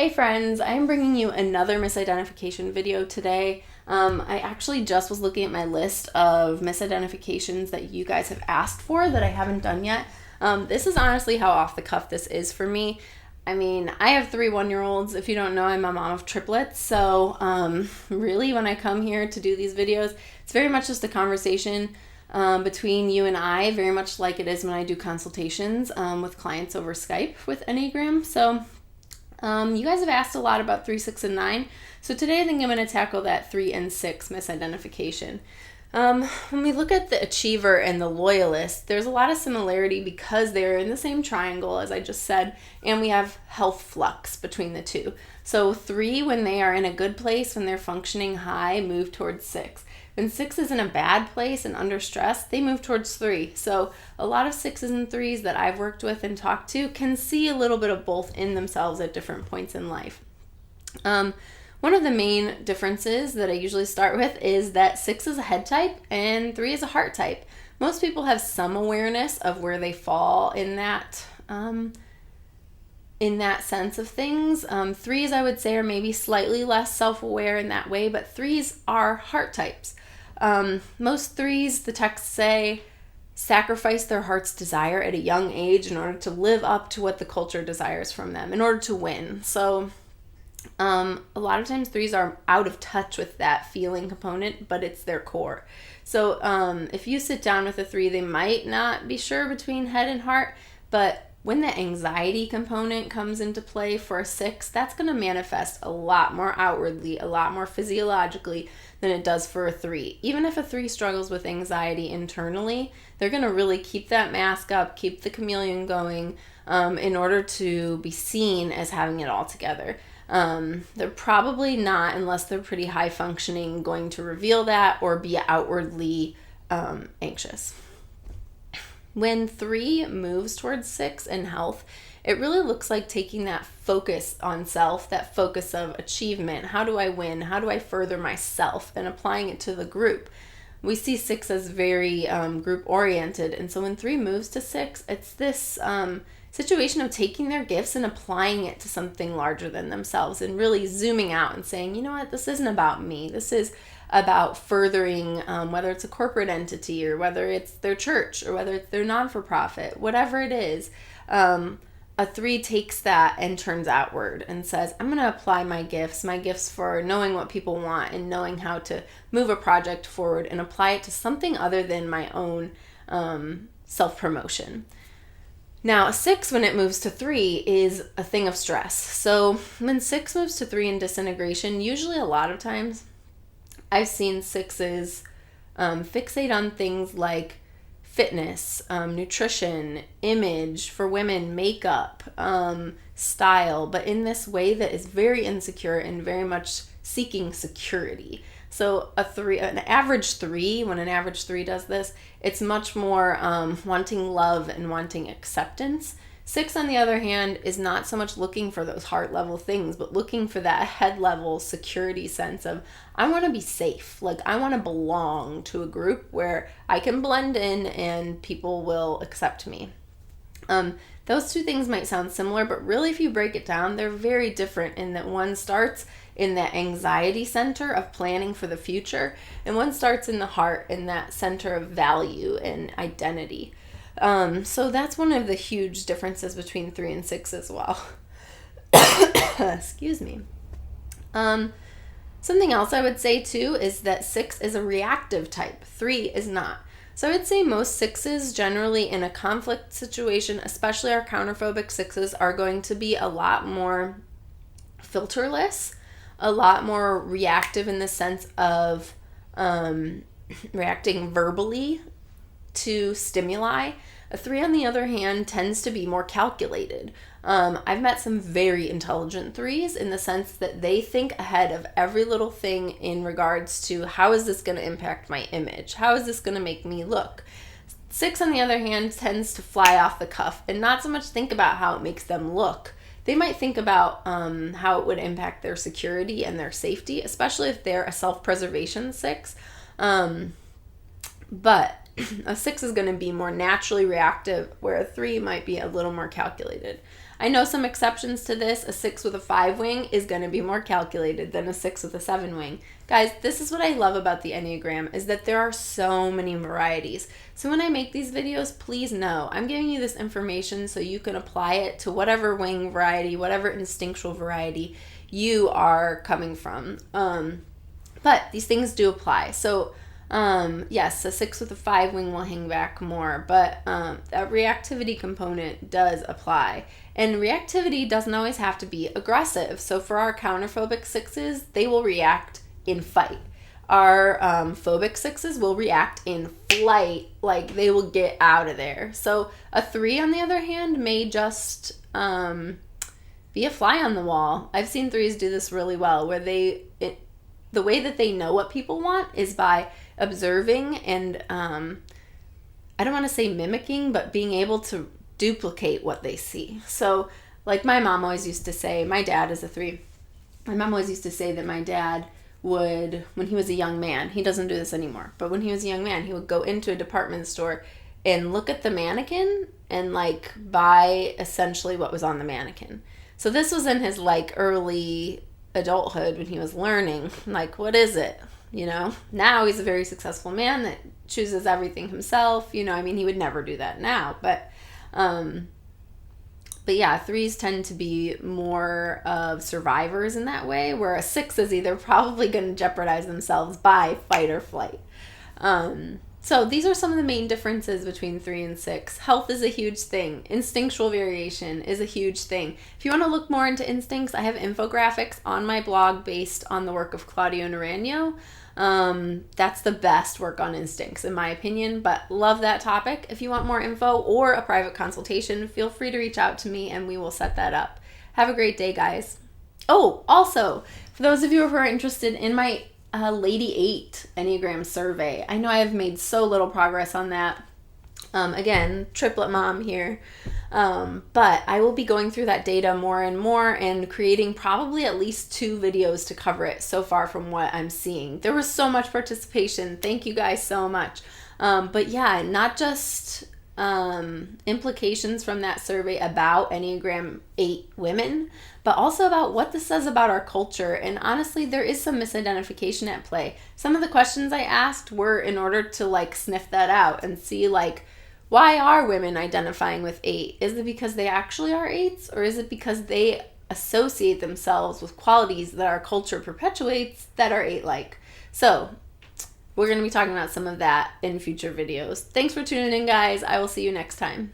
Hey friends, I'm bringing you another misidentification video today. I actually just was looking at my list of misidentifications that you guys have asked for that I haven't done yet. This is honestly how off the cuff this is for me. I mean, I have 3 1-year-olds. If you don't know, I'm a mom of triplets. So really when I come here to do these videos, it's very much just a conversation between you and I, very much like it is when I do consultations with clients over Skype with Enneagram. So you guys have asked a lot about 3, 6, and 9. So today I think I'm going to tackle that 3 and 6 misidentification. When we look at the achiever and the loyalist, there's a lot of similarity because they're in the same triangle, as I just said, and we have health flux between the two. So 3, when they are in a good place, when they're functioning high, move towards 6. When 6 is in a bad place and under stress, they move towards 3. So a lot of 6s and 3s that I've worked with and talked to can see a little bit of both in themselves at different points in life. One of the main differences that I usually start with is that 6 is a head type and 3 is a heart type. Most people have some awareness of where they fall in that sense of things. 3s, I would say, are maybe slightly less self-aware in that way, but 3s are heart types. Most 3s, the texts say, sacrifice their heart's desire at a young age in order to live up to what the culture desires from them, in order to win. So a lot of times 3s are out of touch with that feeling component, but it's their core. So if you sit down with a 3, they might not be sure between head and heart, but when the anxiety component comes into play for a 6, that's going to manifest a lot more outwardly, a lot more physiologically than it does for a 3. Even if a 3 struggles with anxiety internally, they're going to really keep that mask up, keep the chameleon going in order to be seen as having it all together. They're probably not, unless they're pretty high functioning, going to reveal that or be outwardly anxious. When 3 moves towards 6 in health, it really looks like taking that focus on self, that focus of achievement. How do I win? How do I further myself? And applying it to the group. We see 6 as very group oriented. And so when 3 moves to 6, it's this situation of taking their gifts and applying it to something larger than themselves and really zooming out and saying, you know what, this isn't about me. This is about furthering, whether it's a corporate entity or whether it's their church or whether it's their non-for-profit, whatever it is. A 3 takes that and turns outward and says, I'm going to apply my gifts for knowing what people want and knowing how to move a project forward and apply it to something other than my own self-promotion. Now, a 6, when it moves to 3, is a thing of stress. So when 6 moves to 3 in disintegration, usually a lot of times I've seen 6s fixate on things like fitness, nutrition, image, for women, makeup, style, but in this way that is very insecure and very much seeking security. So an average 3, when an average 3 does this, it's much more wanting love and wanting acceptance. 6, on the other hand, is not so much looking for those heart level things, but looking for that head level security sense of, I want to be safe. Like, I want to belong to a group where I can blend in and people will accept me. Those 2 things might sound similar, but really if you break it down, they're very different in that one starts in that anxiety center of planning for the future, and one starts in the heart in that center of value and identity. So that's one of the huge differences between 3 and 6 as well. Excuse me. Something else I would say too is that 6 is a reactive type. 3 is not. So I'd say most 6s generally in a conflict situation, especially our counterphobic 6s, are going to be a lot more filterless, a lot more reactive in the sense of reacting verbally to stimuli. A 3, on the other hand, tends to be more calculated. I've met some very intelligent 3s in the sense that they think ahead of every little thing in regards to how is this going to impact my image? How is this going to make me look? 6, on the other hand, tends to fly off the cuff and not so much think about how it makes them look. They might think about how it would impact their security and their safety, especially if they're a self-preservation 6. But a 6 is going to be more naturally reactive, where a 3 might be a little more calculated. I know some exceptions to this. A 6 with a 5 wing is going to be more calculated than a 6 with a 7 wing. Guys, this is what I love about the Enneagram, is that there are so many varieties. So when I make these videos, please know I'm giving you this information so you can apply it to whatever wing variety, whatever instinctual variety you are coming from. But these things do apply. So yes, a 6 with a 5 wing will hang back more, but that reactivity component does apply. And reactivity doesn't always have to be aggressive. So for our counterphobic 6s, they will react in fight. Our phobic 6s will react in flight, like they will get out of there. So a 3, on the other hand, may just be a fly on the wall. I've seen 3s do this really well, where the way that they know what people want is by observing and I don't want to say mimicking, but being able to duplicate what they see. So like my mom always used to say, my dad is a 3. My mom always used to say that my dad would, when he was a young man, he doesn't do this anymore, but when he was a young man, he would go into a department store and look at the mannequin and like buy essentially what was on the mannequin. So this was in his like early adulthood when he was learning, like, what is it? You know, now he's a very successful man that chooses everything himself. You know, I mean, he would never do that now, but yeah, 3s tend to be more of survivors in that way, where a 6 is either probably going to jeopardize themselves by fight or flight. So these are some of the main differences between 3 and 6. Health is a huge thing. Instinctual variation is a huge thing. If you want to look more into instincts, I have infographics on my blog based on the work of Claudio Naranjo. That's the best work on instincts, in my opinion, but love that topic. If you want more info or a private consultation, feel free to reach out to me and we will set that up. Have a great day, guys. Oh, also, for those of you who are interested in my Lady 8 Enneagram survey. I know I have made so little progress on that. Again, triplet mom here. But I will be going through that data more and more and creating probably at least 2 videos to cover it so far from what I'm seeing. There was so much participation. Thank you guys so much. But yeah, not just implications from that survey about Enneagram 8 women, but also about what this says about our culture. And honestly, there is some misidentification at play. Some of the questions I asked were in order to like sniff that out and see like, why are women identifying with 8? Is it because they actually are 8s, or is it because they associate themselves with qualities that our culture perpetuates that are 8-like? So we're going to be talking about some of that in future videos. Thanks for tuning in, guys. I will see you next time.